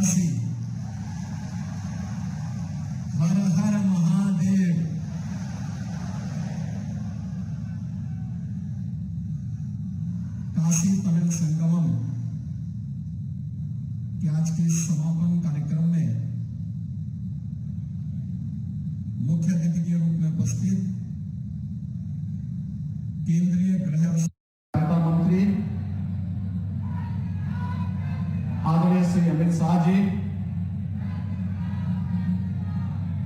काशी। हर हर महादेव। काशी तमिल संगमम के आज के समापन कार्यक्रम में मुख्य अतिथि के रूप में उपस्थित केंद्रीय गृह और सहायता मंत्री आदरणीय श्री अमित शाह जी,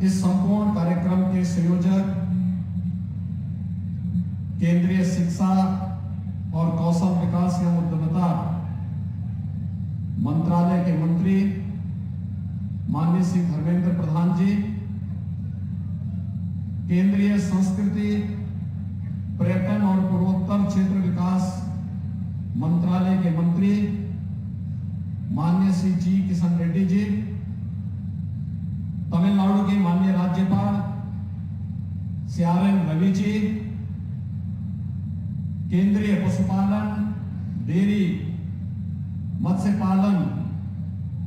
इस संपूर्ण कार्यक्रम के संयोजक केंद्रीय शिक्षा और कौशल विकास एवं उद्यमिता मंत्रालय के मंत्री माननीय श्री धर्मेंद्र प्रधान जी, केंद्रीय संस्कृति पर्यटन और पूर्वोत्तर क्षेत्र विकास मंत्रालय के मंत्री माननीय श्री जी किशन रेड्डी जी, तमिलनाडु के माननीय राज्यपाल श्री आर.एन. रवि जी, केंद्रीय पशुपालन डेयरी मत्स्य पालन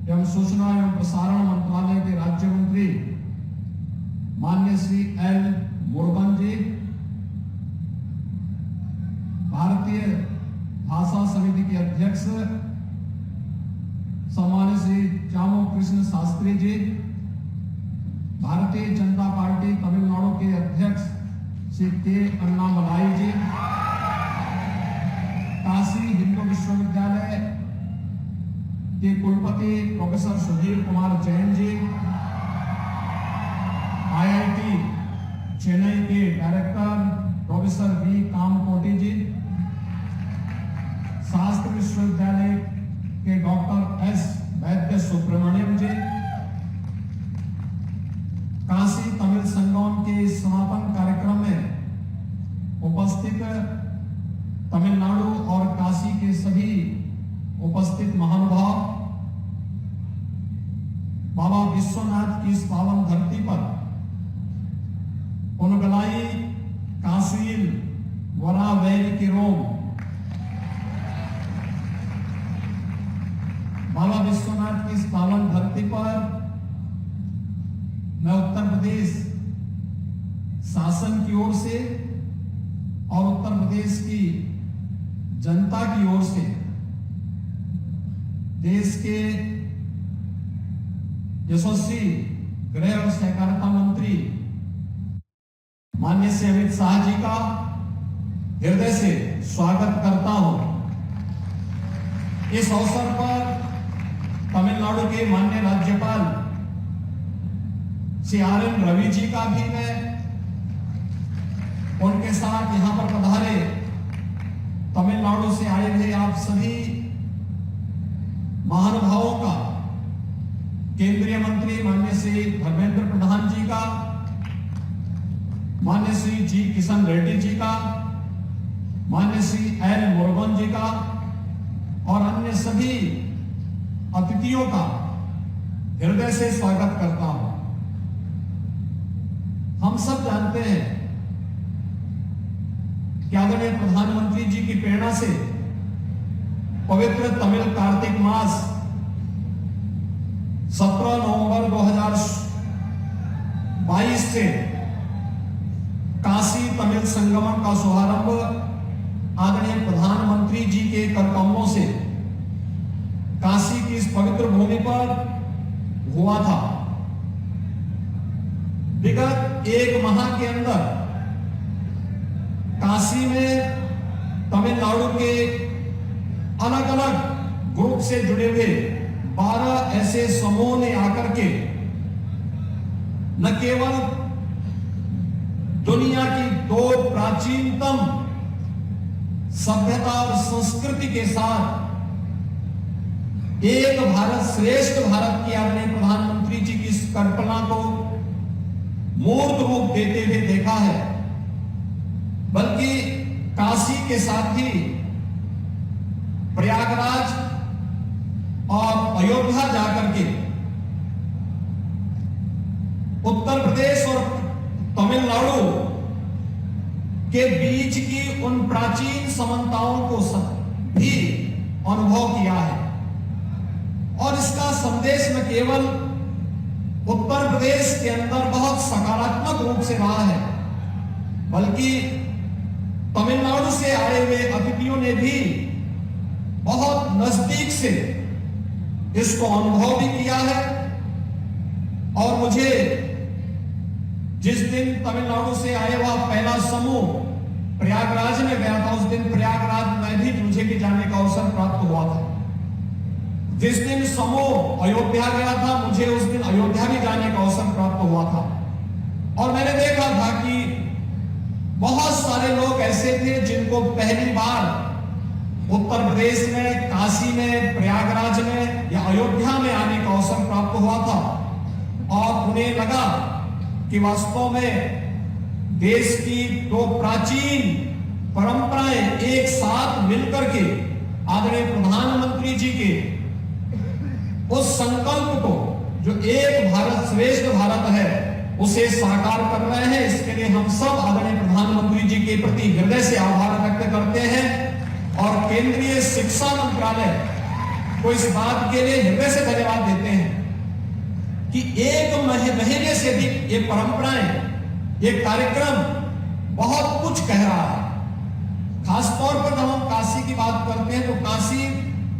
एवं सूचना एवं प्रसारण मंत्रालय के राज्य मंत्री माननीय श्री एल. मुरुगन जी, भारतीय भाषा समिति के अध्यक्ष सम्मानित श्री चामू कृष्ण शास्त्री जी, भारतीय जनता पार्टी तमिलनाडु के अध्यक्ष श्री के अन्नामलाई जी, काशी हिंदू विश्वविद्यालय के कुलपति प्रोफेसर सुधीर कुमार जैन जी, आईआईटी चेन्नई के डायरेक्टर प्रोफेसर वी कामकोटी जी, शास्त्र विश्वविद्यालय के डॉक्टर एस वैद्य सुब्रमण्यम जी, काशी तमिल संगम के समापन कार्यक्रम में उपस्थित तमिलनाडु और काशी के सभी उपस्थित महानुभाव, बाबा विश्वनाथ की इस पावन धरती पर उनगलाई काशील वरा वैल की रोम, बाबा विश्वनाथ की इस पावन धरती पर मैं उत्तर प्रदेश शासन की ओर से और उत्तर प्रदेश की जनता की ओर से देश के यशस्वी गृह और सहकारिता मंत्री माननीय श्री अमित शाह जी का हृदय से स्वागत करता हूं। इस अवसर पर तमिलनाडु के माननीय राज्यपाल श्री आर.एन. रवि जी का भी मैं उनके साथ यहां पर पधारे तमिलनाडु से आए हुए आप सभी महानुभावों का, केंद्रीय मंत्री माननीय श्री धर्मेंद्र प्रधान जी का, माननीय श्री जी किशन रेड्डी जी का, माननीय श्री एल. मुरुगन जी का और अन्य सभी अतिथियों का हृदय से स्वागत करता हूं। हम सब जानते हैं कि आदरणीय प्रधानमंत्री जी की प्रेरणा से पवित्र तमिल कार्तिक मास 17 नवंबर 2022 से काशी तमिल संगमम का शुभारंभ आदरणीय प्रधानमंत्री जी के करकमलों से काशी की इस पवित्र भूमि पर हुआ था। विगत एक माह के अंदर काशी में तमिलनाडु के अलग अलग ग्रुप से जुड़े हुए 12 ऐसे समूह ने आकर के न केवल दुनिया की 2 प्राचीनतम सभ्यता और संस्कृति के साथ एक भारत श्रेष्ठ भारत की आदरणीय प्रधानमंत्री जी की इस कल्पना को मूर्त रूप देते हुए देखा है, बल्कि काशी के साथ ही प्रयागराज और अयोध्या जाकर के उत्तर प्रदेश और तमिलनाडु के बीच की उन प्राचीन समानताओं को भी अनुभव किया है और इसका संदेश प्रदेश न केवल उत्तर प्रदेश के अंदर बहुत सकारात्मक रूप से रहा है, बल्कि तमिलनाडु से आए हुए अतिथियों ने भी बहुत नजदीक से इसको अनुभव भी किया है। और मुझे जिस दिन तमिलनाडु से आया हुआ पहला समूह प्रयागराज में गया था, उस दिन प्रयागराज में भी मुझे भी जाने का अवसर प्राप्त हुआ था। जिस दिन समूह अयोध्या गया था, मुझे उस दिन अयोध्या भी जाने का अवसर प्राप्त हुआ था। और मैंने देखा था कि बहुत सारे लोग ऐसे थे जिनको पहली बार उत्तर प्रदेश में, काशी में, प्रयागराज में या अयोध्या में आने का अवसर प्राप्त हुआ था, और उन्हें लगा कि वास्तव में देश की दो प्राचीन परंपराएं एक साथ मिलकर के आदरणीय प्रधानमंत्री जी के उस संकल्प को, जो एक भारत श्रेष्ठ भारत है, उसे साकार कर रहे हैं। इसके लिए हम सब आदरणीय प्रधानमंत्री जी के प्रति हृदय से आभार व्यक्त करते हैं और केंद्रीय शिक्षा मंत्रालय को इस बात के लिए हृदय से धन्यवाद देते हैं कि एक महीने से भी ये परंपराएं, ये कार्यक्रम बहुत कुछ कह रहा है। खासतौर पर जब हम काशी की बात करते हैं तो काशी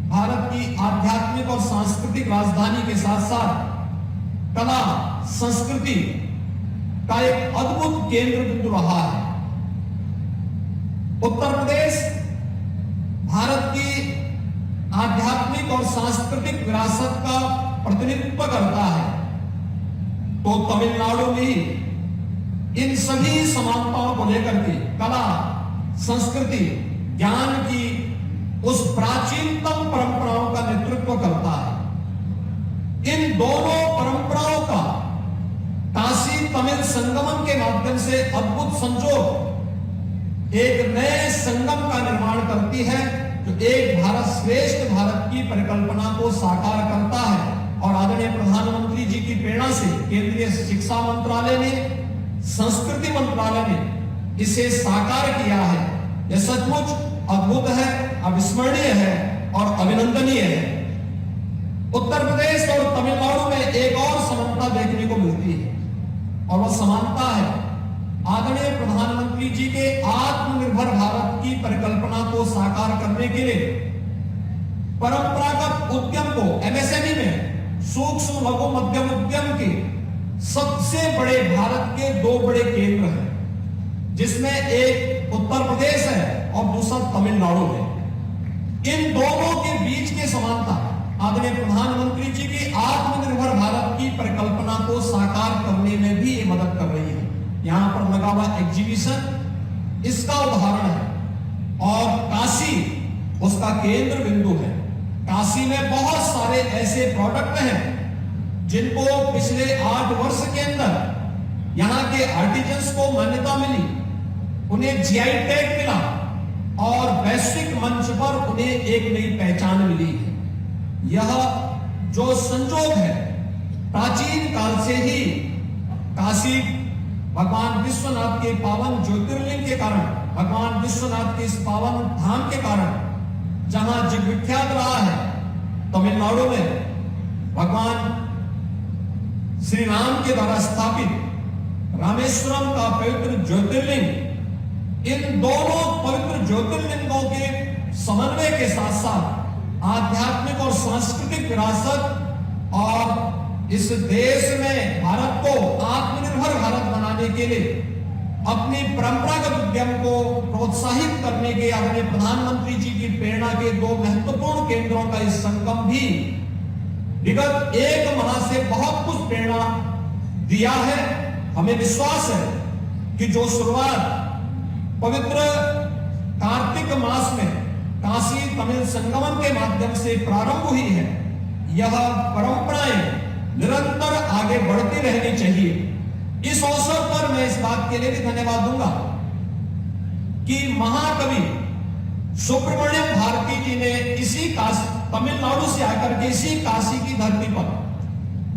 भारत की आध्यात्मिक और सांस्कृतिक राजधानी के साथ साथ कला संस्कृति का एक अद्भुत केंद्र बिंदु रहा है। उत्तर प्रदेश भारत की आध्यात्मिक और सांस्कृतिक विरासत का प्रतिनिधित्व करता है, तो तमिलनाडु में इन सभी समानताओं को लेकर के कला, संस्कृति, ज्ञान की उस प्राचीनतम परंपराओं का नेतृत्व करता है। इन दोनों परंपराओं का काशी तमिल संगमम के माध्यम से अद्भुत संजोग एक नए संगम का निर्माण करती है, जो एक भारत श्रेष्ठ भारत की परिकल्पना को साकार करता है। और आदरणीय प्रधानमंत्री जी की प्रेरणा से केंद्रीय शिक्षा मंत्रालय ने, संस्कृति मंत्रालय ने इसे साकार किया है। यह सचमुच अद्भुत है, अविस्मरणीय है और अभिनंदनीय है। उत्तर प्रदेश और तमिलनाडु में एक और समानता देखने को मिलती है, और वह समानता है आदरणीय प्रधानमंत्री जी के आत्मनिर्भर भारत की परिकल्पना को साकार करने के लिए परंपरागत उद्यम को, एमएसएमई में सूक्ष्म लघु मध्यम उद्यम के सबसे बड़े भारत के दो बड़े केंद्र हैं, जिसमें एक उत्तर प्रदेश है और दूसरा तमिलनाडु है। इन दोनों के बीच की समानता आदरणीय प्रधानमंत्री जी की आत्मनिर्भर भारत की परिकल्पना को साकार करने में भी ये मदद कर रही है। यहां पर लगा हुआ एग्जीबिशन इसका उदाहरण है, और काशी उसका केंद्र बिंदु है। काशी में बहुत सारे ऐसे प्रोडक्ट हैं जिनको पिछले 8 वर्ष के अंदर यहाँ के आर्टिजन्स को मान्यता मिली, उन्हें जीआई टैग मिला और वैश्विक मंच पर उन्हें एक नई पहचान मिली है। यह जो संजोग है, प्राचीन काल से ही काशी भगवान विश्वनाथ के पावन ज्योतिर्लिंग के कारण, भगवान विश्वनाथ के इस पावन धाम के कारण जहां जग विख्यात रहा है, तमिलनाडु में भगवान श्री राम के द्वारा स्थापित रामेश्वरम का पवित्र ज्योतिर्लिंग, इन दोनों पवित्र ज्योतिर्लिंगों के समन्वय के साथ साथ आध्यात्मिक और सांस्कृतिक विरासत और इस देश में भारत को आत्मनिर्भर भारत बनाने के लिए अपनी परंपरागत उद्यम को प्रोत्साहित करने के आदरणीय प्रधानमंत्री जी की प्रेरणा के दो महत्वपूर्ण केंद्रों का इस संगम भी विगत 1 माह से बहुत कुछ प्रेरणा दिया है। हमें विश्वास है कि जो शुरुआत पवित्र कार्तिक मास में काशी तमिल संगमम के माध्यम से प्रारंभ हुई है, यह परंपराएं निरंतर आगे बढ़ती रहनी चाहिए। इस अवसर पर मैं इस बात के लिए भी धन्यवाद दूंगा कि महाकवि सुब्रमण्यम भारती जी ने इसी तमिलनाडु से आकर के इसी काशी की धरती पर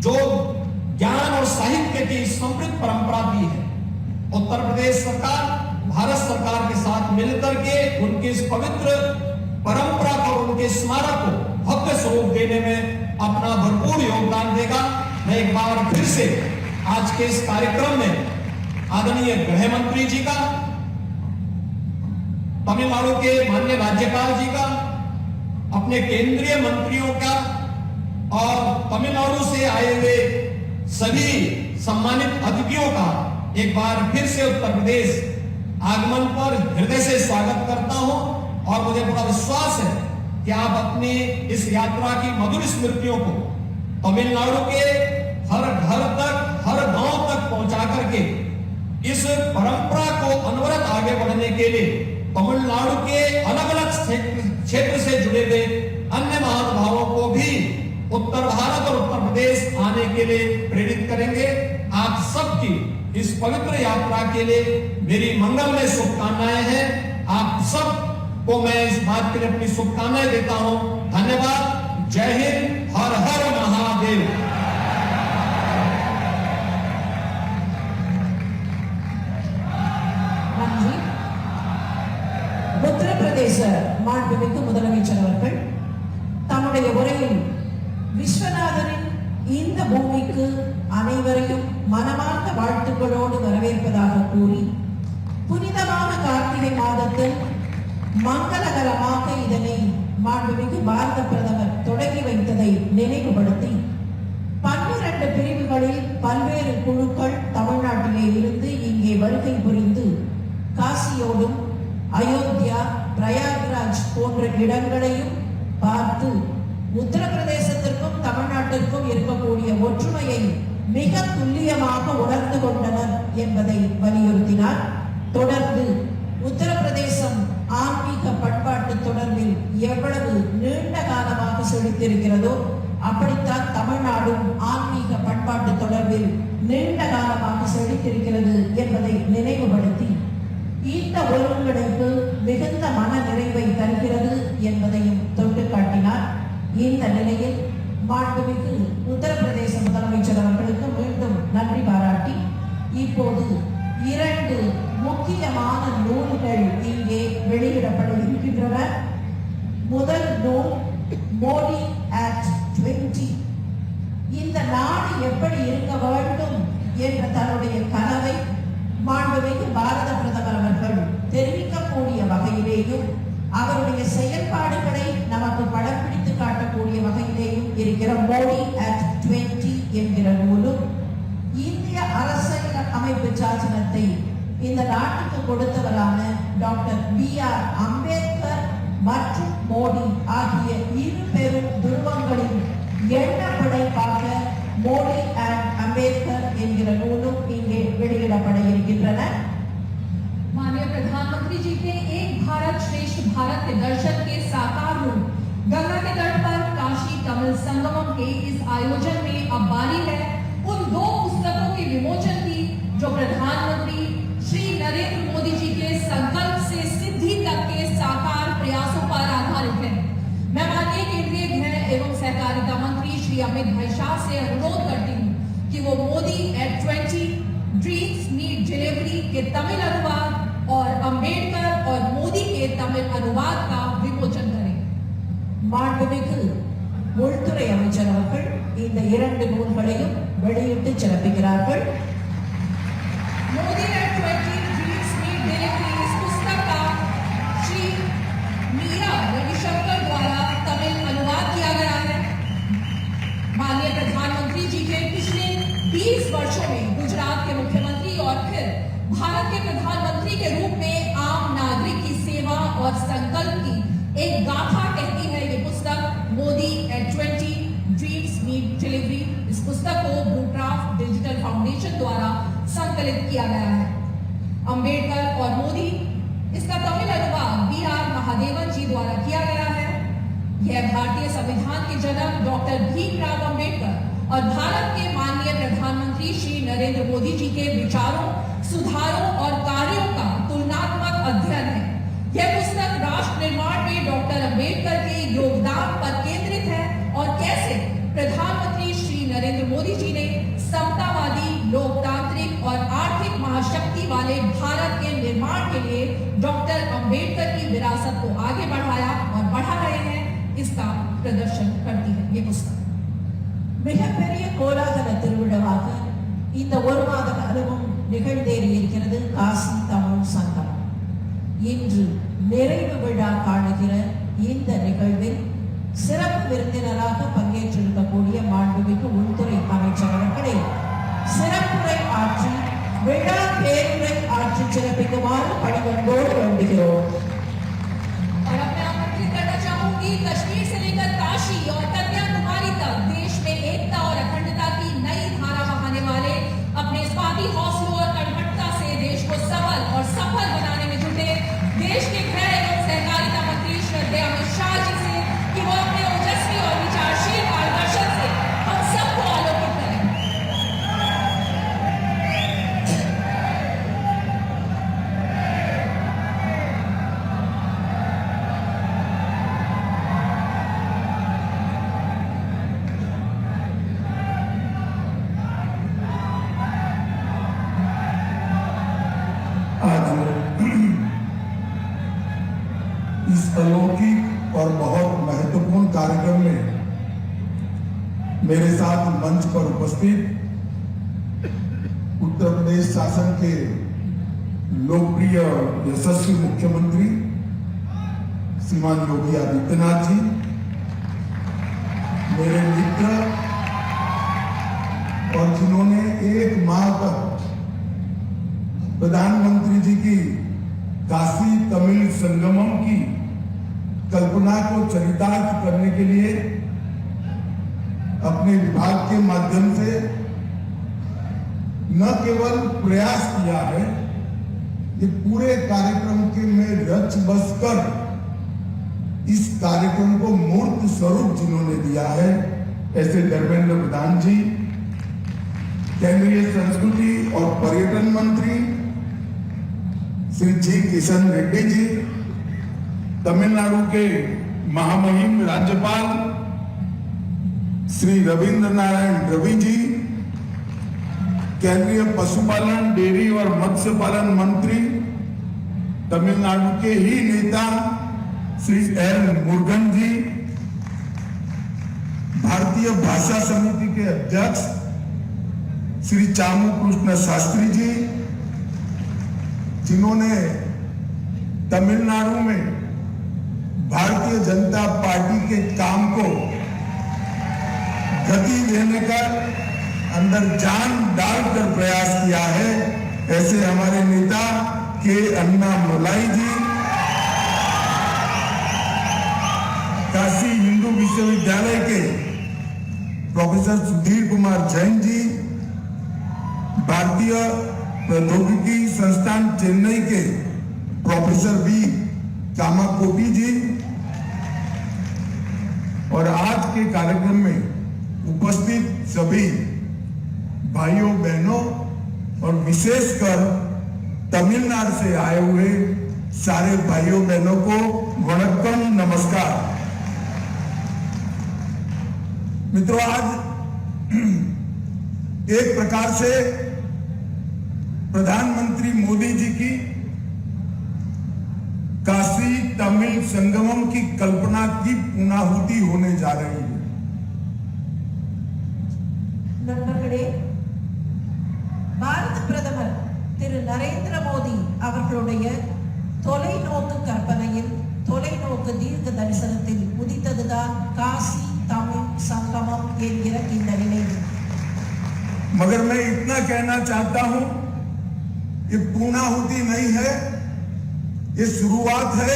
जो ज्ञान और साहित्य की समृद्ध परंपरा दी है, उत्तर प्रदेश सरकार भारत सरकार के साथ मिलकर के उनकी इस पवित्र परंपरा को, उनके के स्मारक को भव्य स्वरूप देने में अपना भरपूर योगदान देगा। मैं एक बार फिर से आज के इस कार्यक्रम में आदरणीय गृह मंत्री जी का, तमिलनाडु के माननीय राज्यपाल जी का, अपने केंद्रीय मंत्रियों का और तमिलनाडु से आए हुए सभी सम्मानित अतिथियों का एक बार फिर से उत्तर प्रदेश आगमन पर हृदय से स्वागत करता हूं और मुझे पूरा विश्वास है कि आप अपनी इस यात्रा की मधुर स्मृतियों को तमिलनाडु के हर घर तक, हर गांव तक पहुंचा करके इस परंपरा को अनवरत आगे बढ़ने के लिए तमिलनाडु के अलग अलग क्षेत्र से जुड़े हुए अन्य महानुभावों को भी उत्तर भारत और उत्तर प्रदेश आने के लिए प्रेरित करेंगे। आप सबकी इस पवित्र यात्रा के लिए मेरी मंगलमय शुभकामनाएं हैं। आप सब को मैं इस बात के लिए अपनी शुभकामनाएं देता हूं। धन्यवाद। जय हिंद। हर हर महादेव। உத்தர பிரதேச மாண்புமிகு முதலமைச்சர் அவர்கள் தம்முடைய உரையில் விஸ்வநாதரின் இந்த பூமிக்கு அனைவரையும் மனமார்ந்த வாழ்த்துக்களோடு வரவேற்பதாக கூறி, புனிதமான கார்த்திகை மாதத்தில் மங்களகரமாக இதனை மாண்புமிகு பாரத பிரதமர் தொடங்கி வைத்ததை நினைவுபடுத்தி, 12 பிரிவுகளில் பல்வேறு குழுக்கள் தமிழ்நாட்டிலே இருந்து இங்கே வருகை புரிந்து காசியோடும் அயோத்தியா, பிரயாக்ராஜ் போன்ற இடங்களையும் பார்த்து உத்தரப்பிரதேசத்திற்கும் தமிழ்நாட்டிற்கும் இருக்கக்கூடிய ஒற்றுமையை மிக துல்லியமாக உணர்ந்து கொண்டனர் என்பதை வலியுறுத்தினார். தொடர்ந்து உத்தரப்பிரதேசம் ஆன்மீக பண்பாட்டு தொடர்பில் எவ்வளவு நீண்ட காலமாக செழித்திருக்கிறதோ அப்படித்தான் தமிழ்நாடும் ஆன்மீக பண்பாட்டு தொடர்பில் நீண்ட காலமாக செழித்திருக்கிறது என்பதை நினைவுபடுத்தி, இந்த ஒருங்கிணைப்பு மிகுந்த மன நிறைவை தருகிறது என்பதையும் தொட்டு காட்டினார். இந்த நிலையில் மாண்புமிகு உத்தரப்பிரதேச முதலமைச்சர் அவர்களுக்கு மீண்டும் நன்றி பாராட்டி, இப்போது 2 முக்கியமான நூல்கள் இங்கே வெளியிடப்பட இருக்கின்றன. முதல் நூல் மோடி at 20. இந்த நாடு எப்படி இருக்க வேண்டும் என்ற தன்னுடைய கனவை மாண்புமிகு பாரத பிரதமர் அவர்கள் தெரிவிக்கக்கூடிய வகையிலேயும், அவருடைய செயல்பாடுகளை நமக்கு படம் பிடித்து காட்டக்கூடிய வகையிலேயும் இருக்கிற மோடி at 20 என்கிற நூலும், இந்திய அரசியல் அமைப்பு சாசனத்தை இந்த நாட்டுக்கு கொடுத்தவரான டாக்டர் B.R. அம்பேத்கர் மற்றும் மோடி ஆகிய 2 பெரும் துருவங்களின் எண்ண படைப்பாக மோடி and அம்பேத்கர் என்கிற நூலும் இங்கே வெளியிடப்பட இருக்கின்றன. माननीय प्रधानमंत्री जी के एक भारत श्रेष्ठ भारत के दर्शन के साकार रूप गंगा के तट पर काशी तमिल संगमम के इस आयोजन में अब बारी है उन 2 पुस्तकों के विमोचन की जो प्रधानमंत्री श्री नरेंद्र मोदी जी के संकल्प से सिद्धि तक के साकार प्रयासों पर आधारित है। मैं माननीय केंद्रीय गृह एवं सहकारिता मंत्री श्री अमित भाई शाह से अनुरोध करती हूँ कि वो Modi at 20 dreams meet delivery के तमिल अनुवाद और अंबेडकर और मोदी के तमिल अनुवाद का विमोचन करें। மாண்புமிகு உள்துறை அமைச்சர் அவர்கள் இந்த 2 நூல்களையும் வெளியிட்டு சிறப்பிக்கிறார்கள். Modi at 20 dreams meet delivery इस पुस्तक का श्री मीरा रविशंकर द्वारा तमिल अनुवाद किया गया है। माननीय प्रधानमंत्री जी के पिछले 20 वर्षों में गुजरात के मुख्यमंत्री और फिर भारत के प्रधानमंत्री के रूप में आम नागरिक की सेवा और संकल्प की एक गाथा कहती है ये पुस्तक Modi at 20 dreams meet delivery. इस पुस्तक को ब्लूक्राफ्ट डिजिटल फाउंडेशन द्वारा संकलित किया गया है। अंबेडकर और मोदी इसका तमिल अनुवाद B.R. महादेवन जी द्वारा किया गया है। यह भारतीय संविधान के जनक डॉक्टर भीमराव अंबेडकर और भारत के माननीय प्रधानमंत्री श्री नरेंद्र मोदी जी के विचारों, सुधारों और कार्यों का तुलनात्मक अध्ययन है। यह पुस्तक राष्ट्र निर्माण में डॉक्टर अंबेडकर के योगदान पर केंद्रित है और कैसे प्रधानमंत्री श्री नरेंद्र मोदी जी ने समतावादी, लोकतांत्रिक और आर्थिक महाशक्ति वाले भारत के निर्माण के लिए डॉक्टर अंबेडकर की विरासत को आगे बढ़ाया और बढ़ा रहे हैं। प्रदर्शन करती है ये पुस्तक। மிகப்பெரிய கோலாகல திருவிழாவாக இந்த ஒரு மாத காலமும் நிகழ்ந்தேறி இருக்கிறது காசி தமிழ் சங்கமம். இன்று நிறைவு விழா காணுகிற இந்த நிகழ்வில் சிறப்பு விருந்தினராக பங்கேற்றிருக்கக்கூடிய மாண்புமிகு உள்துறை அமைச்சர் அவர்களை சிறப்புரை ஆற்றி விழா பேருரை ஆற்றி சிறப்பிக்குமாறு பணிவன்போடு வேண்டுகிறோம். और अब मैं आमंत्रित करना चाहूंगी कश्मीर से लेकर काशी और कन्याकुमारी तक देश में एकता और अखंडता की नई धारा बहाने वाले अपने स्वाति हौसलों और कड़वटता से देश को सबल और सफल बनाने में जुटे देश के गृह एवं सहकारिता मंत्री श्रद्धेय अमित शाह जी से कि वो अपने ओजस्वी और विचारशील मार्गदर्शन से हम सबको आलोकित करें। आज इस अलौकिक और बहुत महत्वपूर्ण कार्यक्रम में मेरे साथ मंच पर उपस्थित उत्तर प्रदेश शासन के लोकप्रिय यशस्वी मुख्यमंत्री श्रीमान योगी आदित्यनाथ जी, मेरे मित्र और जिन्होंने एक माह तक प्रधानमंत्री जी की काशी तमिल संगमम की कल्पना को चरितार्थ करने के लिए अपने विभाग के माध्यम से न केवल प्रयास किया है, ये पूरे कार्यक्रम के में रच बसकर इस कार्यक्रम को मूर्त स्वरूप जिन्होंने दिया है, ऐसे धर्मेंद्र प्रधान जी, केंद्रीय संस्कृति और पर्यटन मंत्री श्री जी किशन रेड्डी जी, तमिलनाडु के महामहिम राज्यपाल श्री रविंद्र नारायण रवि जी, केंद्रीय पशुपालन, डेयरी और मत्स्य पालन मंत्री तमिलनाडु के ही नेता श्री एल मुरुगन जी, भारतीय भाषा समिति के अध्यक्ष श्री चामू कृष्ण शास्त्री जी, जिन्होंने तमिलनाडु में भारतीय जनता पार्टी के काम को गति देने का अंदर जान डालकर प्रयास किया है, ऐसे हमारे नेता के अन्ना मोलाई जी, काशी हिंदू विश्वविद्यालय के प्रोफेसर सुधीर कुमार जैन जी, भारतीय प्रौद्योगिकी संस्थान चेन्नई के प्रोफेसर वी कामाकोटी जी, और आज के कार्यक्रम में उपस्थित सभी भाइयों बहनों और विशेषकर तमिलनाडु से आए हुए सारे भाइयों बहनों को वणक्कम, नमस्कार। मित्रों, आज एक प्रकार से प्रधानमंत्री मोदी जी की काशी तमिल संगमम की कल्पना की पूर्णाहुति होने जा रही है। நண்பர்களே, பாரத பிரதமர் திரு நரேந்திர மோடி அவர்களுடைய தொலைநோக்கு கற்பனையில், தொலைநோக்கு தீர்க்க தரிசனத்தில் உதித்ததுதான் காசி தமிழ் संगमम என்கிற இந்த நினைவு. मगर मैं इतना कहना चाहता हूं, ये पूर्णाहुति नहीं है, ये शुरुआत है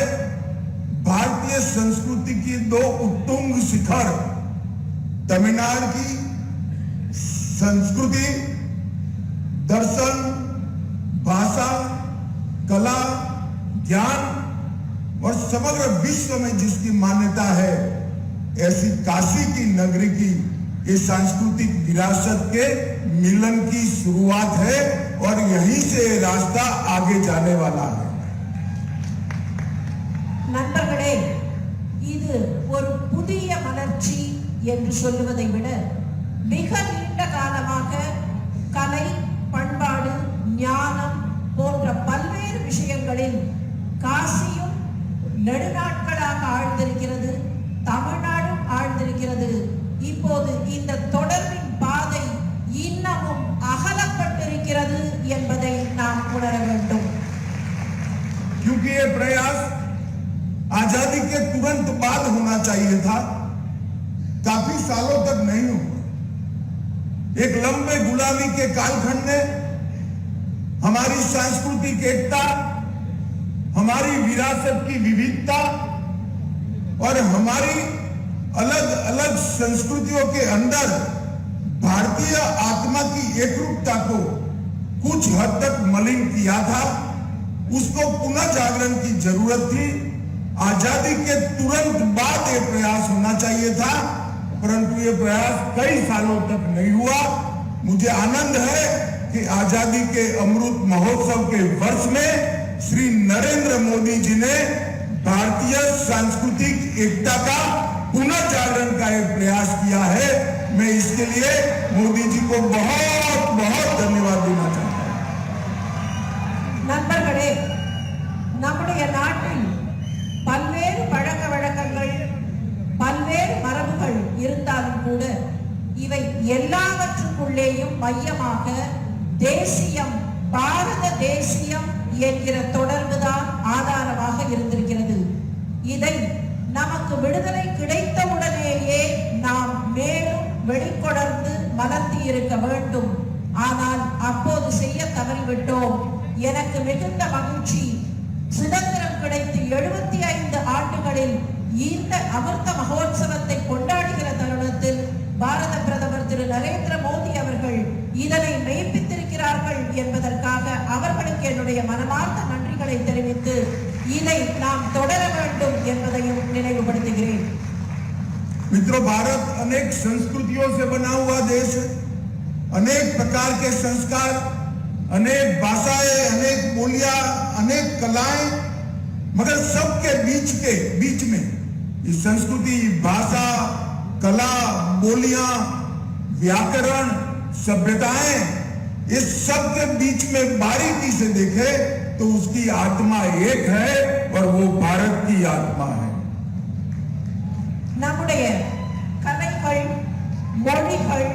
भारतीय संस्कृति की दो उत्तुंग शिखर, तमिलनाडु की संस्कृति, दर्शन, भाषा, कला, ज्ञान और समग्र विश्व में जिसकी मान्यता है, ऐसी काशी की नगरी की ये सांस्कृतिक विरासत के मिलन की शुरुआत है और यहीं से रास्ता आगे जाने वाला है। நண்பர்களே, இது ஒரு புதிய மலர்ச்சி என்று சொல்லுவதை விட மிக நீண்ட காலமாக கலை, பண்பாடு, ஞானம் போன்ற பல்வேறு விஷயங்களில் காசியும் நெடுநாட்களாக ஆழ்ந்திருக்கிறது, தமிழ்நாடும் ஆழ்ந்திருக்கிறது. जाना चाहिए था, काफी सालों तक नहीं हुआ। एक लंबे गुलामी के कालखंड ने हमारी सांस्कृतिक एकता, हमारी विरासत की विविधता और हमारी अलग अलग संस्कृतियों के अंदर भारतीय आत्मा की एकरूपता को कुछ हद तक मलिन किया था। उसको पुनः जागरण की जरूरत थी। आजादी के तुरंत बाद ये प्रयास होना चाहिए था, परंतु ये प्रयास कई सालों तक नहीं हुआ। मुझे आनंद है कि आजादी के अमृत महोत्सव के वर्ष में श्री नरेंद्र मोदी जी ने भारतीय सांस्कृतिक एकता का पुनः जागरण का एक प्रयास किया है। मैं इसके लिए मोदी जी को बहुत बहुत धन्यवाद देना चाहता हूं। நண்பர்களே, நம்முடைய நாட்டில் பல்வேறு பழக்க வழக்கங்கள், பல்வேறு மரபுகள் இருந்தாலும் கூட இவை எல்லாவற்றுக்குள்ளேயும் மையமாக தேசியம், பாரத தேசியம் என்கிற தொடர்புதான் ஆதாரமாக இருந்திருக்கிறது. இதை நமக்கு விடுதலை கிடைத்தவுடனேயே நாம் மேலும் வெளிக்கொணர்ந்து மலர்த்தி இருக்க வேண்டும். ஆனால் அப்போது செய்ய தவறிவிட்டோம். எனக்கு மிகுந்த மகிழ்ச்சி. சுதந்திரம் கிடைத்து 75 ஆண்டுகளில் இந்த அமிர்த மகோத்சவத்தை கொண்டாடுகிற தருணத்தில் பாரத பிரதமர் திரு நரேந்திர மோடி அவர்கள் இதனை மெய்ப்பித்திருக்கிறார்கள் என்பதற்காக அவர்களுக்கு என்னுடைய மனமார்ந்த நன்றிகளை தெரிவித்து இதை நாம் தொடர வேண்டும் என்பதையும் நினைவுபடுத்துகிறேன். मित्रों, भारत अनेक संस्कृतियों से बना हुआ देश है। अनेक प्रकार के संस्कार, अनेक भाषाएं, अनेक बोलियां, अनेक कलाएं, मगर सबके बीच में ये संस्कृति, भाषा, कला, बोलियां, व्याकरण, सभ्यताएं, इस सब के बीच में बारीकी से देखे तो उसकी आत्मा एक है और वो भारत की आत्मा है। நம்முடைய கலைகள், மொழிகள்,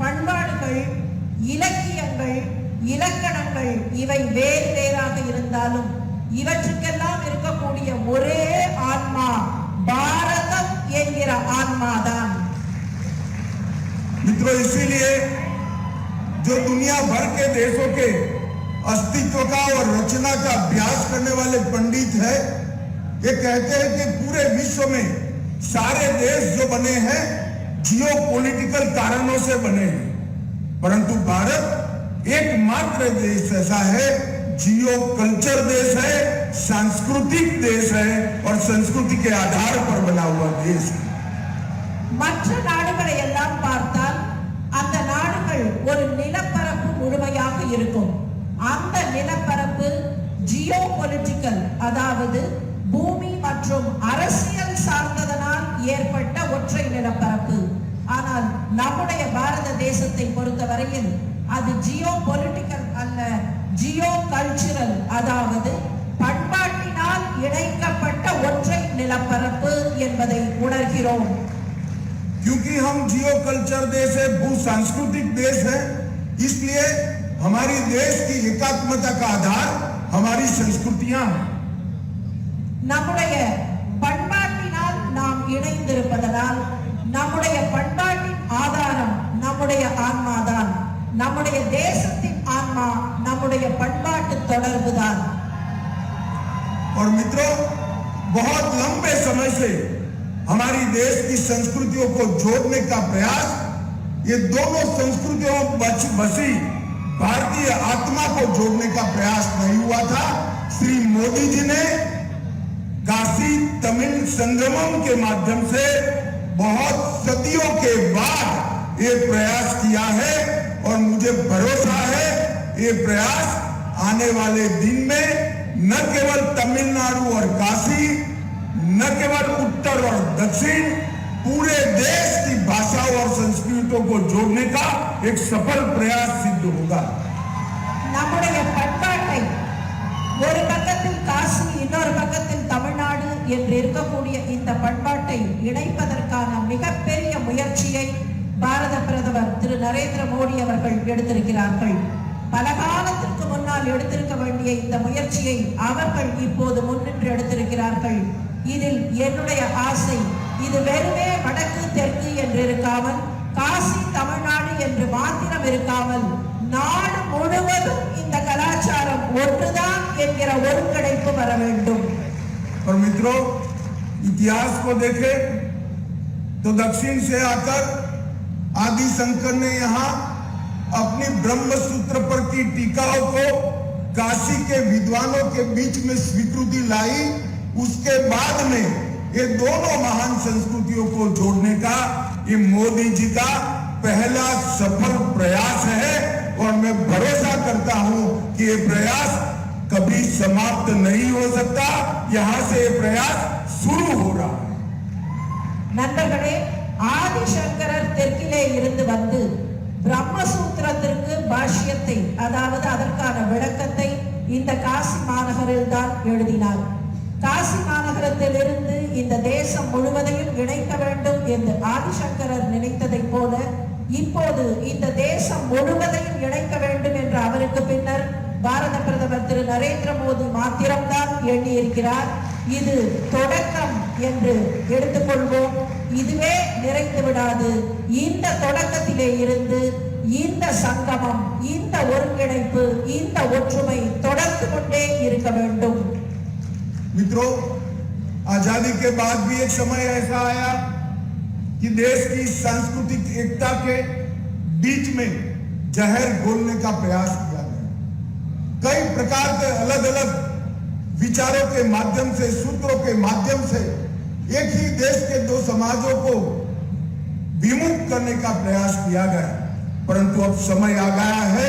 பண்பாடுகள், இலக்கியங்கள், இலக்கணங்கள் இவை வேறு வேறாக இருந்தாலும் இவற்றுக்கெல்லாம் இருக்கக்கூடிய ஒரே ஆன்மா பாரதம் என்கிற ஆன்மாதான். मित्रों, इसीलिए जो दुनिया भर के देशों के अस्तित्व का और रचना का अभ्यास करने वाले पंडित है, ये कहते हैं कि पूरे विश्व में सारे देश जो बने हैं जियोपॉलिटिकल कारणों से बने हैं, परंतु भारत एकमात्र देश ऐसा है, जियो कल्चर देश है, सांस्कृतिक देश है और संस्कृति के आधार पर बना हुआ देश है. மற்ற நாடுகளை எல்லாம் பார்த்தால் அந்த நாடுகள் ஒரு நிலப்பரப்பு முழுமையாக இருக்கும். அந்த நிலப்பரப்பு ஜியோபொலிட்டிக்கல், அதாவது பூமி மற்றும் அரசியல் சார்ந்ததனால் ஏற்பட்ட ஒற்றை நிலப்பரப்பு. ஆனால் நம்முடைய பாரத தேசத்தை பொறுத்தவரையில் அது ஜியோபொலிட்டிக்கல் அல்ல, ஜியோ கல்ச்சுரல், அதாவது பண்பாட்டினால் இணைக்கப்பட்ட ஒற்றை நிலப்பரப்பு என்பதை உணர்கிறோம். क्योंकि हम जियो कल्चर देश है, भू सांस्कृतिक देश है, इसलिए हमारी देश की एकात्मता का आधार हमारी संस्कृतियां हैं. நம்முடைய பண்பாட்டினால் நாம் இணைந்திருப்பதனால் நம்முடைய பண்பாட்டின் ஆதாரம் நம்முடைய ஆன்மாதான். நம்முடைய தேசத்தின் ஆன்மா நம்முடைய பண்பாட்டு தொடர்புதான். और मित्रों, बहुत लंबे समय से हमारी देश की संस्कृतियों को जोड़ने का प्रयास, ये दोनों संस्कृतियों बसी भारतीय आत्मा को जोड़ने का प्रयास नहीं हुआ था. श्री मोदी जी ने काशी तमिल संगमम के माध्यम से बहुत सदियों के बाद ये प्रयास किया है और मुझे भरोसा है ये प्रयास आने वाले दिन में न केवल तमिलनाडु और काशी, न केवल उत्तर और दक्षिण, पूरे देश की भाषाओं और संस्कृतियों को जोड़ने का एक सफल प्रयास सिद्ध होगा. நம்முடைய பண்பாட்டை ஒரு பக்கத்தில் காசி, இன்னொரு பக்கத்தில் தமிழ்நாடு என்று இருக்கக்கூடிய இந்த பண்பாட்டை இணைப்பதற்கான மிகப்பெரிய முயற்சியை பாரத பிரதமர் திரு நரேந்திர மோடி அவர்கள் எடுத்திருக்கிறார்கள். பல காலத்திற்கு முன்னால் எடுத்திருக்க வேண்டிய இந்த முயற்சியை அவர்கள் இப்போது முன்னின்று எடுத்திருக்கிறார்கள். இதில் என்னுடைய ஆசை, இது வெறுமே வடக்கு தெற்கு என்று இருக்காமல் காசி தமிழ்நாடு என்று மாத்திரம் இருக்காமல் நாடு முழுவதும் இந்த கலாச்சாரம் ஒன்றுதான் என்கிற ஒருங்கிணைப்பு வர வேண்டும். और मित्रों, इतिहास को देखें तो दक्षिण से आकर आदि शंकर ने यहाँ अपनी ब्रह्म सूत्र पर की टीकाओं को काशी के विद्वानों के बीच में स्वीकृति लाई। उसके बाद में ये दोनों महान संस्कृतियों को जोड़ने का ये मोदी जी का पहला सफल प्रयास है और मैं भरोसा करता हूं कि ये प्रयास कभी समाप्त नहीं हो सकता। यहां से ये प्रयास शुरू हो रहा है। நண்பர்களே, ஆதிசங்கரர் தெற்கிலே இருந்து வந்து பிரம்மசூத்திரத்திற்கு பாஷ்யத்தை, அதாவது அதற்கான விளக்கத்தை இந்த காசி மாநகரில் தான் எழுதினார். காசி மாநகரத்திலிருந்து இந்த தேசம் முழுவதையும் இணைக்க வேண்டும் என்று ஆதிசங்கரர் நினைத்ததை போல இப்போது இந்த தேசம் முழுவதையும் இணைக்க வேண்டும் என்று அவருக்கு பின்னர் பாரத பிரதமர் திரு நரேந்திர மோடி மாத்திரம்தான் எண்ணியிருக்கிறார். இது தொடக்கம் என்று எடுத்துக்கொள்வோம். இதுவே நிறைந்து விடாது. இந்த தொடக்கத்திலே இருந்து இந்த சங்கமம், இந்த ஒருங்கிணைப்பு, இந்த ஒற்றுமை தொடர்ந்து கொண்டே இருக்க வேண்டும். मित्रों, आजादी के बाद भी एक समय ऐसा आया कि देश की सांस्कृतिक एकता के बीच में जहर घोलने का प्रयास किया गया। कई प्रकार के अलग अलग विचारों के माध्यम से, सूत्रों के माध्यम से एक ही देश के दो समाजों को विमुख करने का प्रयास किया गया। परंतु अब समय आ गया है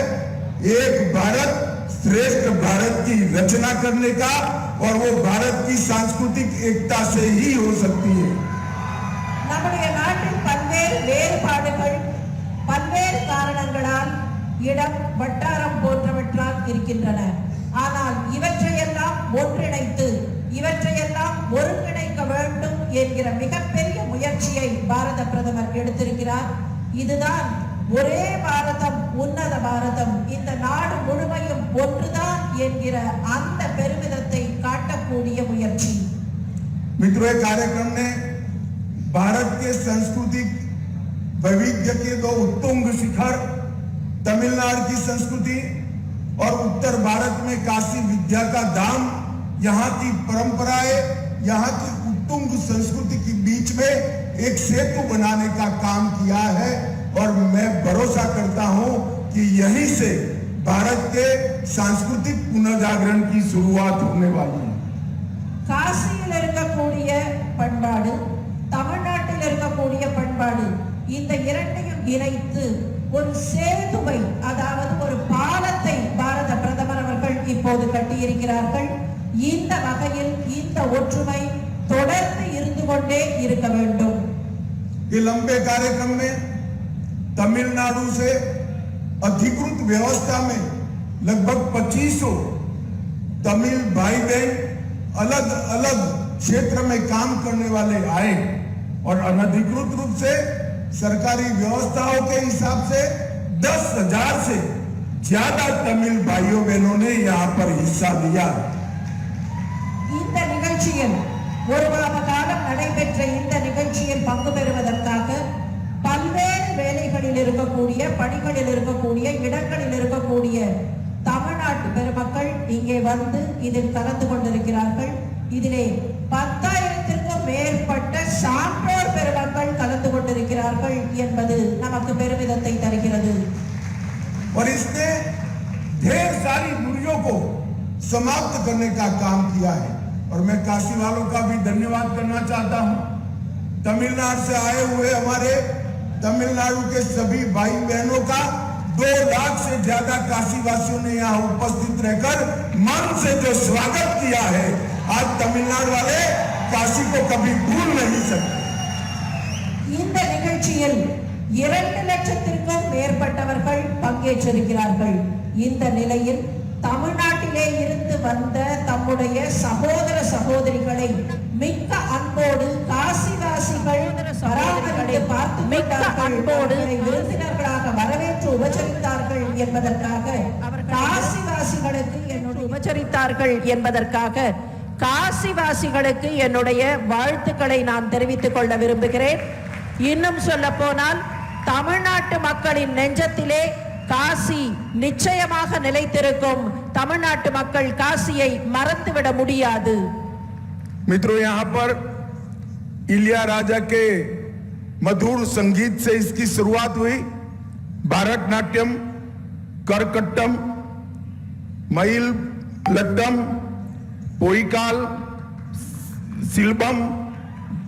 एक भारत श्रेष्ठ भारत की रचना करने का, और वो भारत की सांस्कृतिक एकता से ही हो सकती है। நம்முடைய நாட்டில் பல்வேறு வேறுபாடுகள் பல்வேறு காரணங்களால் இடம், வட்டாரம் போன்றவற்றால் இருக்கின்றன. ஆனால் இவற்றையெல்லாம் ஒன்றிணைத்து இவற்றையெல்லாம் ஒருங்கிணைக்க வேண்டும் என்கிற மிகப்பெரிய முயற்சியை பாரத பிரதமர் எடுத்திருக்கிறார். இதுதான் ஒரே பாரதம், உன்னத பாரதம், இந்த நாடு முழுமையும் ஒன்றுதான் என்கிற அந்த பெருமிதத்தை காட்டக்கூடிய முயற்சி. मित्रों, कार्यक्रम ने भारत के सांस्कृतिक वैविध्य के दो उत्तुंग शिखर, तमिलनाडु की संस्कृति और उत्तर भारत में काशी विद्या का धाम, यहाँ की परंपराएं, यहाँ की उत्तुंग संस्कृति के बीच में एक सेतु बनाने का काम किया है। और मैं भरोसा करता हूं कि यहीं से भारत के सांस्कृतिक पुनर्जागरण की शुरुआत होने वाली है। காசியில் இருக்கக்கூடிய பண்பாடு, தமிழ்நாட்டில் இருக்கக்கூடிய பண்பாடு, இந்த இரண்டையும் இணைத்து ஒரு சேதுவை, அதாவது ஒரு பாலத்தை பாரத பிரதமர் அவர்கள் இப்போது கட்டியிருக்கிறார்கள். இந்த வகையில் இந்த ஒற்றுமை தொடர்ந்து இருந்து கொண்டே இருக்க வேண்டும். ये लंबे कार्यक्रम में तमिलनाडु से अधिकृत व्यवस्था में लगभग 2500 तमिल भाई बहन अलग अलग क्षेत्र में काम करने वाले आए, और अनधिकृत रूप से सरकारी व्यवस्थाओं के हिसाब से 10,000 से ज्यादा तमिल भाइयों बहनों ने यहाँ पर हिस्सा लिया। இந்த நிகழ்ச்சியில் ஒரு வார காலம் நடைபெற்ற இந்த நிகழ்ச்சியில் பங்கு பெறுவதற்காக பல்வேறு வேலைகளில் இருக்கக்கூடிய, பணிகளில் இருக்கக்கூடிய, இடங்களில் இருக்கக்கூடிய தமிழ்நாட்டு பெருமக்கள் இங்கே வந்து இதில் கலந்து கொண்டிருக்கிறார்கள். இதிலே 10,000த்திற்கும் மேற்பட்ட சான்றோர் பெருமக்கள் கலந்து கொண்டிருக்கிறார்கள் என்பது நமக்கு பெருமிதத்தை தருகிறது. और इसने ढेर सारी दूरियों को समाप्त करने का काम किया है। और मैं काशी वालों का भी धन्यवाद करना चाहता हूं। तमिलनाडु से आए हुए हमारे तमिलनाडु के सभी भाई बहनों का 2 लाख से ज्यादा काशी वासियों ने यहाँ उपस्थित रहकर मन से जो स्वागत किया है, आज तमिलनाडु वाले काशी को कभी भूल नहीं सकते। இந்த நிகழ்ச்சியில் 2 லட்சத்திற்கும் மேற்பட்டவர்கள் பங்கேற்றிருக்கிறார்கள். இந்த நிலையில் தமிழ்நாட்டிலே இருந்து வந்த தம்முடைய சகோதர சகோதரிகளை மிக்க அன்போடு காசிவாசிகள் பார்த்து மிக்க அன்போடு விருந்தினர்களாக வரவேற்று உபசரித்தார்கள் என்பதற்காக, காசிவாசிகளுக்கு என்னுடைய உபசரித்தார்கள் என்பதற்காக காசிவாசிகளுக்கு என்னுடைய வாழ்த்துக்களை நான் தெரிவித்துக் கொள்ள விரும்புகிறேன். இன்னும் சொல்ல போனால் தமிழ்நாட்டு மக்களின் நெஞ்சத்திலே காசி நிச்சயமாக நிலைத்திருக்கும். தமிழ்நாட்டு மக்கள் காசியை மறந்துவிட முடியாது. मित्रों, यहाँ पर इलिया राजा के मधुर संगीत से इसकी शुरुआत हुई. भारतनाट्यम, करकट्टम, मईल लट्टम, पोईकाल, सिलबम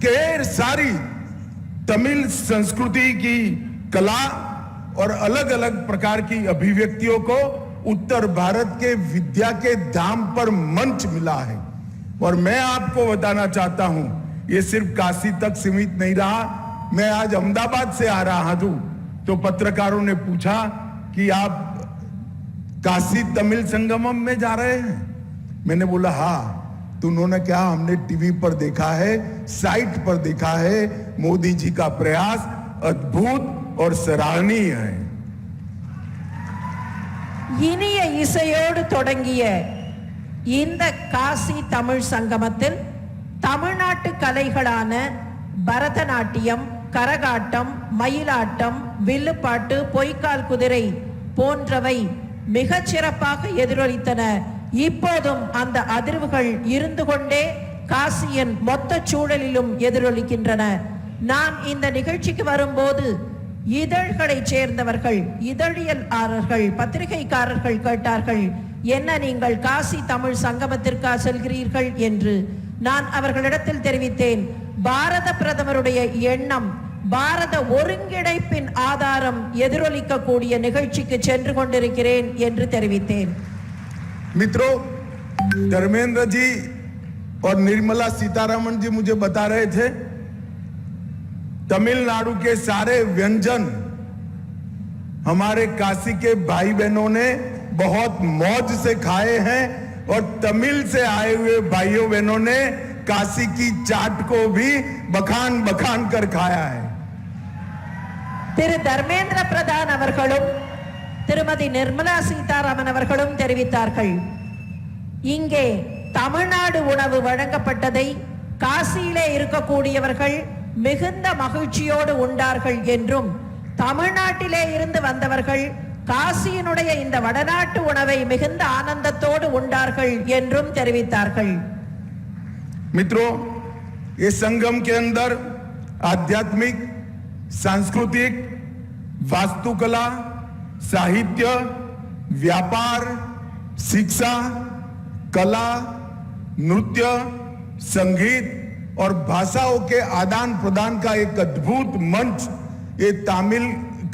के सारी तमिल संस्कृति की कला और अलग अलग प्रकार की अभिव्यक्तियों को उत्तर भारत के विद्या के धाम पर मंच मिला है. और मैं आपको बताना चाहता हूं, ये सिर्फ काशी तक सीमित नहीं रहा. मैं आज अहमदाबाद से आ रहा हूं तो पत्रकारों ने पूछा कि आप काशी तमिल संगमम में जा रहे हैं. मैंने बोला हाँ. तो उन्होंने कहा हमने टीवी पर देखा है, साइट पर देखा है. मोदी जी का प्रयास अद्भुत और सराहनीय है. இனிய இசையோடு தொடங்கிய இந்த காசி தமிழ் சங்கமத்தில் தமிழ்நாட்டு கலைகளான பரதநாட்டியம், கரகாட்டம், மயிலாட்டம், வில்லுப்பாட்டு, பொய்க்கால் குதிரை போன்றவை மிகச் சிறப்பாக எதிரொலித்தன. இப்போதும் அந்த அதிர்வுகள் இருந்து கொண்டே காசியின் மொத்த சூழலிலும் எதிரொலிக்கின்றன. நான் இந்த நிகழ்ச்சிக்கு வரும்போது இதழ்களை சேர்ந்தவர்கள், இதழியலாளர்கள், பத்திரிகைக்காரர்கள் கேட்டார்கள், என்ன நீங்கள் காசி தமிழ் சங்கமத்திற்கா செல்கிறீர்கள் என்று. நான் அவர்களிடத்தில் தெரிவித்தேன், பாரத பிரதமருடைய எண்ணம், பாரத ஒருங்கிணைப்பின் ஆதாரம் எதிரொலிக்கக்கூடிய நிகழ்ச்சிக்கு சென்று கொண்டிருக்கிறேன் என்று தெரிவித்தேன். मित्रों, धर्मेंद्र जी और निर्मला सीतारमण जी मुझे बता रहे थे तमिलनाडु के सारे व्यंजन हमारे काशी के भाई बहनों ने बहुत मौज से खाए हैं और तमिल से आए हुए भाइयों बहनों ने काशी की चाट को भी बखान बखान कर खाया है. திரு தர்மேந்திர பிரதான் அவர்களும் திருமதி நிர்மலா சீதாராமன் அவர்களும் தெரிவித்தார்கள், இங்கே தமிழ்நாடு உணவு வழங்கப்பட்டதை காசியிலே இருக்கக்கூடியவர்கள் மிகுந்த மகிழ்ச்சியோடு உண்டார்கள் என்றும், தமிழ்நாட்டிலே இருந்து வந்தவர்கள் காசியினுடைய இந்த வடநாட்டு உணவை மிகுந்த ஆனந்தத்தோடு உண்டார்கள் என்றும் தெரிவித்தார்கள். मित्रों, ये संगम के अंदर आध्यात्मिक, सांस्कृतिक, वास्तुकला, साहित्य, व्यापार, शिक्षा, कला, नृत्य, संगीत और भाषाओं के आदान प्रदान का एक अद्भुत मंच ये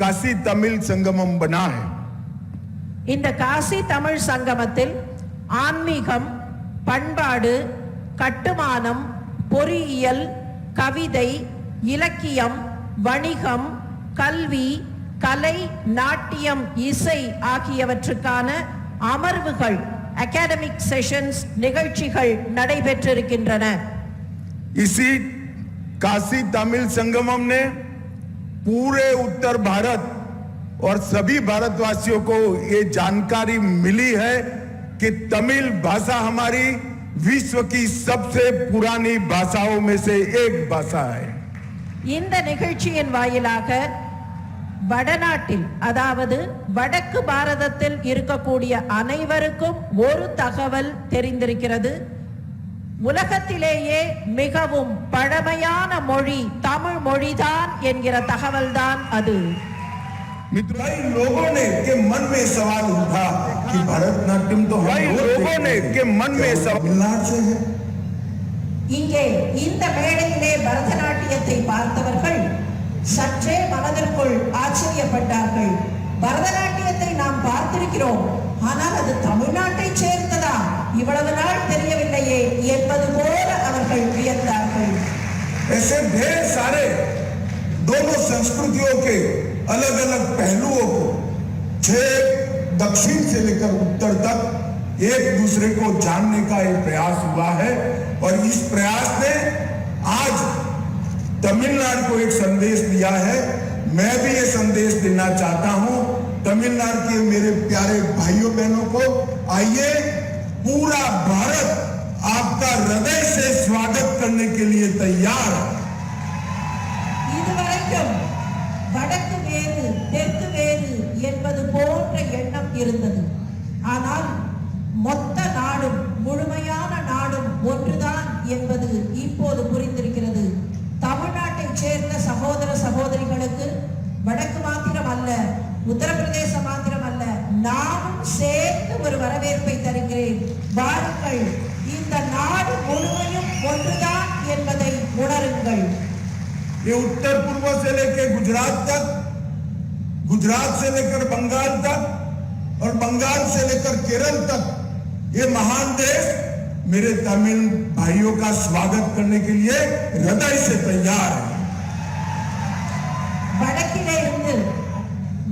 काशी तमिल संगमम बना है. இந்த காசி தமிழ் சங்கமத்தில் ஆன்மீகம், பண்பாடு, கட்டுமானம், பொறியியல், கவிதை, இலக்கியம், வணிகம், கல்வி, கலை, நாட்டியம், இசை ஆகியவற்றுக்கான அமர்வுகள், அகாடமிக் செஷன்ஸ் நிகழ்ச்சிகள் நடைபெற்றிருக்கின்றன. इसी काशी तमिल संगमम ने पूरे उत्तर भारत और सभी भारतवासियों को ये जानकारी मिली है कि तमिल भाषा हमारी विश्व की सबसे पुरानी भाषाओं में से एक भाषा है. இந்த நிகழ்ச்சியின் வாயிலாக வடநாட்டில், அதாவது வடக்கு பாரதத்தில் இருக்கக்கூடிய அனைவருக்கும் ஒரு தகவல் தெரிந்திருக்கிறது. உலகத்திலேயே மிகவும் பழமையான மொழி தமிழ் மொழிதான் என்கிற தகவல்தான் அது. कई लोगों ने के मन में सवाल उठा कि भरतनाट्यम तो कई लोगों ने के मन में तमिलनाडु से है. இங்கே இந்த மேடையிலே பரதநாட்டியத்தை பார்த்தவர்கள் சற்றே மனதிற்குள் ஆச்சரியப்பட்டார்கள். பரதநாட்டியத்தை நாம் பார்த்திருக்கிறோம், ஆனால் அது தமிழ்நாட்டை சேர்ந்ததா, இவ்வளவு நாள் தெரியவில்லையே என்பது போல அவர்கள் வியந்தார்கள். ऐसे ढेर सारे दोनों संस्कृतियों के अलग अलग पहलुओं को छह दक्षिण से लेकर उत्तर तक एक दूसरे को जानने का एक प्रयास हुआ है. और इस प्रयास ने आज तमिलनाडु को एक संदेश दिया है. मैं भी ये संदेश देना चाहता हूं तमिलनाडु के मेरे प्यारे भाइयों बहनों को, आइए पूरा भारत आपका हृदय से स्वागत करने के लिए तैयार है। இதுவரைக்கும் வடக்கு வேறு தெற்கு வேறு என்பது போன்ற எண்ணம் இருந்தது. ஆனால் மொத்த நாடும் முழுமையான நாடும் ஒன்றுதான் என்பது இப்போது புரிந்திருக்கிறது. தமிழ்நாட்டைச் சேர்ந்த சகோதர சகோதரிகளுக்கு வடக்கு மாத்திரம் அல்ல, உத்தரப்பிரதேசம் மாத்திரம் அல்ல, நானும் சேர்த்து ஒரு வரவேற்பை தருகிறேன். வாருங்கள், இந்த நாடு முழுமையும் ஒன்றுதான் என்பதை உணருங்கள். ये उत्तर पूर्व से लेकर गुजरात तक, गुजरात से लेकर बंगाल तक और बंगाल से लेकर केरल तक ये महान देश मेरे तमिल भाइयों का स्वागत करने के लिए हृदय से तैयार है। வடக்கிலே இருந்து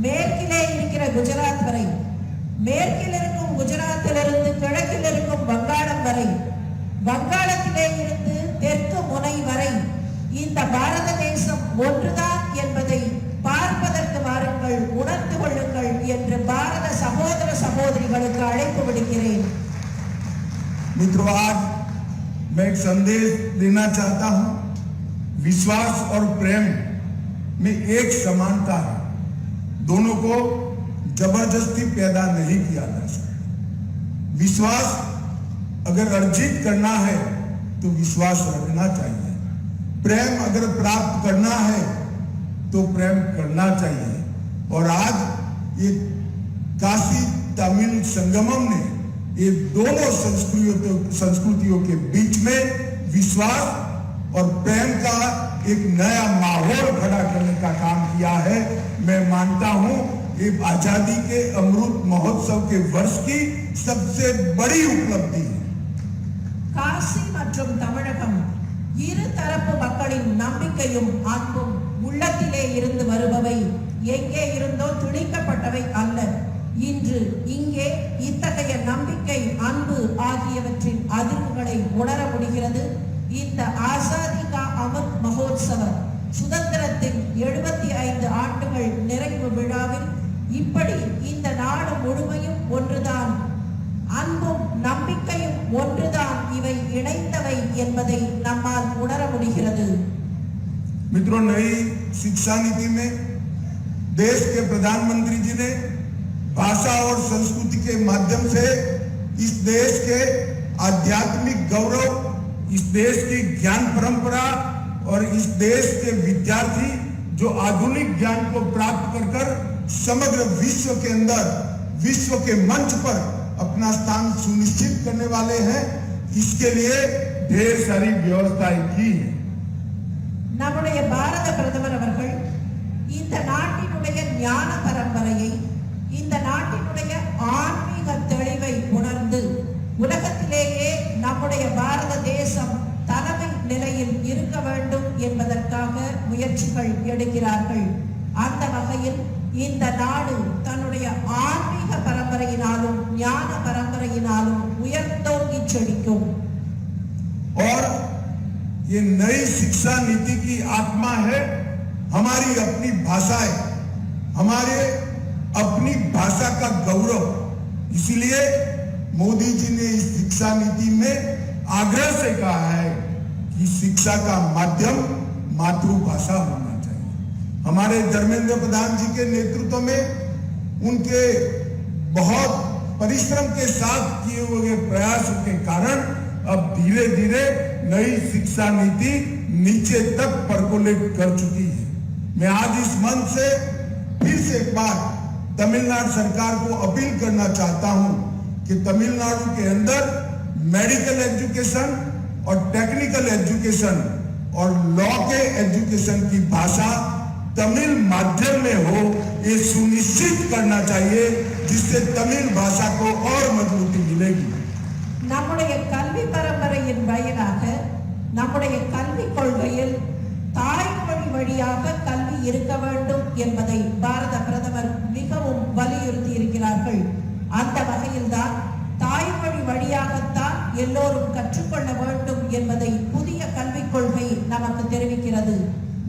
மேற்கிலே இருக்கிற குஜராத் வரை, மேற்கில் இருக்கும் குஜராத்திலிருந்து கிழக்கில் இருக்கும் வங்காளம் வரை, வங்காளத்திலே இருந்து தெற்கு முனை வரை இந்த பாரத தேசம் ஒன்றுதான் என்பதை பார்ப்பதற்கு வாருங்கள், உணர்ந்து கொள்ளுங்கள் என்று பாரத சகோதர சகோதரிகளுக்கு அழைப்பு விடுக்கிறேன். मित्रों, आज मैं एक संदेश देना चाहता हूं। विश्वास और प्रेम में एक समानता है, दोनों को जबरदस्ती पैदा नहीं किया जा सकता। विश्वास अगर अर्जित करना है तो विश्वास रखना चाहिए, प्रेम अगर प्राप्त करना है तो प्रेम करना चाहिए। और आज ये काशी तमिल संगमम ने ये दोनों संस्कृतियों के बीच में विश्वास और प्रेम का एक नया माहौल खड़ा करने का काम किया है। मैं मानता हूं ये आजादी के अमृत महोत्सव के वर्ष की सबसे बड़ी उपलब्धि है। காசி மற்றும் தமிழகம் இரு தரப்பு மக்களின் நம்பிக்கையும் அன்பும் உள்ளத்திலே இருந்து வருபவை, எங்கே இருந்தோ திணிக்கப்பட்டவை அல்ல. இன்று இங்கே இத்தகைய நம்பிக்கை, அன்பு ஆகியவற்றின் அதிர்வுகளை உணர முடிகிறது. இந்த ஆசாதி கா அமிர்த் மகோத்சவ சுதந்திரத்தின் 75 ஆண்டுகள் நிறைவு விழாவில் இப்படி இந்த நாடு முழுமையும் ஒன்றுதான், அன்பும் நம்பிக்கையும் ஒன்றுதான், இவை இணைந்தவை என்பதை நம்மால் உணர முடிகிறது. मित्रों, नई शिक्षा नीति में देश के प्रधानमंत्री जी ने भाषा और संस्कृति के माध्यम से इस देश के आध्यात्मिक गौरव, इस देश की ज्ञान परंपरा और इस देश के विद्यार्थी जो आधुनिक ज्ञान को प्राप्त कर कर समग्र विश्व के अंदर, विश्व के मंच पर अपना स्थान सुनिश्चित करने वाले हैं, इसके लिए ढेर सारी व्यवस्थाएं की है। நம்முடைய பாரத பிரதமர் அவர்கள் இந்த நாட்டினுடைய ஞான பரம்பரையை, இந்த நாட்டினுடைய ஆன்மீக தெளிவை உணர்ந்து உலகத்திலேயே நம்முடைய பாரத தேசம் தலைமை நிலையில் இருக்க வேண்டும் என்பதற்காக முயற்சிகள் எடுக்கிறார்கள். அந்த வகையில் இந்த நாடு தன்னுடைய ஆன்மீக பரம்பரையினாலும் ஞான பரம்பரையினாலும் உயர்ந்தோங்கி செழிக்கும். और ये नई शिक्षा नीति की आत्मा है हमारी अपनी भाषाएं, हमारे अपनी भाषा का गौरव। इसलिए मोदी जी ने इस शिक्षा नीति में आग्रह से कहा है कि शिक्षा का माध्यम मातृभाषा होना चाहिए। हमारे धर्मेंद्र प्रधान जी के नेतृत्व में उनके बहुत परिश्रम के साथ किए हुए प्रयासों के कारण अब धीरे धीरे नई शिक्षा नीति नीचे तक परकोलेट कर चुकी है। मैं आज इस मंच से फिर से एक बार तमिलनाडु सरकार को अपील करना चाहता हूं कि तमिलनाडु के अंदर मेडिकल एजुकेशन और टेक्निकल एजुकेशन और लॉ के एजुकेशन की भाषा तमिल माध्यम में हो, ये सुनिश्चित करना चाहिए, जिससे तमिल भाषा को और मजबूती मिलेगी। நம்முடைய கல்வி பரம்பரையின் வாயிலாக நம்முடைய கல்விக் கொள்கையில் தாய்மொழி வழியாக கல்வி இருக்க வேண்டும் என்பதை பாரத பிரதமர் மிகவும் வலியுறுத்தி இருக்கிறார்கள். அந்த வகையில்தான் தாய்மொழி வழியாகத்தான் எல்லோரும் கற்றுக்கொள்ள வேண்டும் என்பதை புதிய கல்விக் கொள்கை நமக்கு தெரிவிக்கிறது.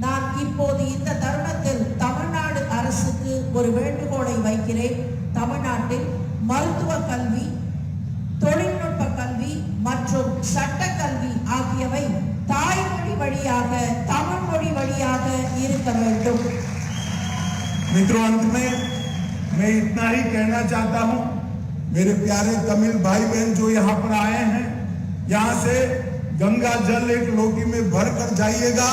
நான் இப்போது இந்த தருணத்தில் தமிழ்நாடு அரசுக்கு ஒரு வேண்டுகோளை வைக்கிறேன். தமிழ்நாட்டில் மருத்துவ கல்வி, தொழில்நுட்ப கல்வி மற்றும் மற்றும் சட்டக்கல்வி ஆகியவை தாய்மொழி வழியாக தமிழ் மொழி வழியாக இருக்க வேண்டும். मित्रों, अंत में मैं इतना ही कहना चाहता हूं, मेरे प्यारे तमिल भाई बहन जो यहाँ पर आए हैं, यहाँ से गंगा जल एक लोटी में भर कर जाइएगा,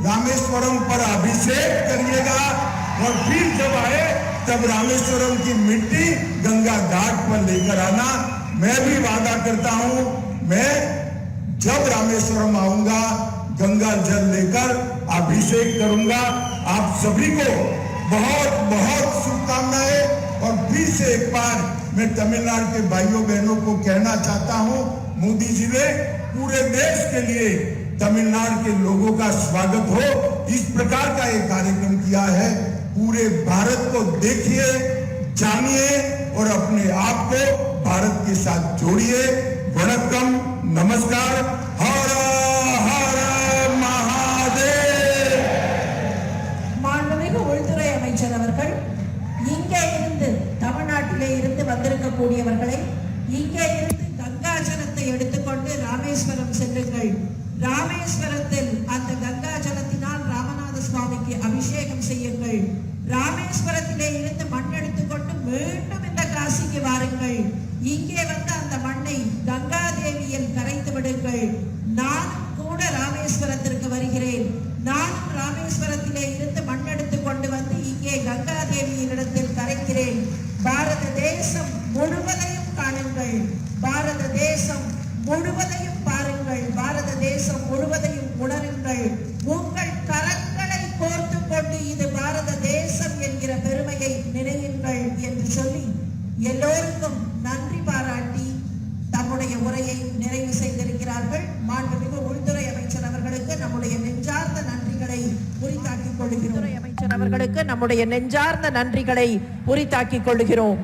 रामेश्वरम पर अभिषेक करिएगा और फिर जब आए तब रामेश्वरम की मिट्टी गंगा घाट पर लेकर आना। मैं भी वादा करता हूं, मैं जब रामेश्वरम आऊंगा गंगा जल लेकर अभिषेक करूंगा। आप सभी को बहुत बहुत शुभकामनाएं। और फिर से एक बार मैं तमिलनाडु के भाइयों बहनों को कहना चाहता हूं, मोदी जी ने पूरे देश के लिए तमिलनाडु के लोगों का स्वागत हो इस प्रकार का एक कार्यक्रम किया है। पूरे भारत को देखिए, जानिए और अपने आप को भारत के साथ जोड़िए। वणक्कम, नमस्कार, हर हर महादेव। மாண்புமிகு உள்துறை அமைச்சர் அவர்கள் இங்கே இருந்து தமிழ்நாட்டிலே இருந்து வந்திருக்கக்கூடியவர்களை இங்கே இருந்து கங்கா ஜலத்தை எடுத்துக்கொண்டு ராமேஸ்வரம் செல்லுங்கள். ராமேஸ்வரத்தில் அந்த கங்கா ஜலத்தினால் ராமநாத சுவாமிக்கு அபிஷேகம் செய்யுங்கள். ராமேஸ்வரத்திலே இருந்து மண் எடுத்துக்கொண்டு மீண்டும் இந்த காசிக்கு வாருங்கள். இங்கே வந்து அந்த மண்ணை கங்கா தேவியில் கரைத்து விடுங்கள். நானும் கூட ராமேஸ்வரத்திற்கு வருகிறேன். நானும் ராமேஸ்வரத்திலே இருந்து மண் எடுத்து கொண்டு வந்து இங்கே கங்கா தேவியினிடத்தில் கரைக்கிறேன். பாரத தேசம் முழுவதையும் காணுங்கள். பாரத தேசம் முழுவதையும் பாருங்கள். பாரத தேசம் முழுவதையும் உணருங்கள். உங்கள் கரங்களை கோர்த்து கொண்டு இது பாரத தேசம் என்கிற பெருமையை நினையுங்கள் என்று சொல்லி எல்லோருக்கும் நன்றி பாராட்டி தம்முடைய உரையை நிறைவு செய்திருக்கிறார்கள். மாண்புமிகு உள்துறை அமைச்சர் அவர்களுக்கு நம்முடைய நெஞ்சார்ந்த நன்றிகளை உரித்தாக்கிக் கொள்கிறோம்.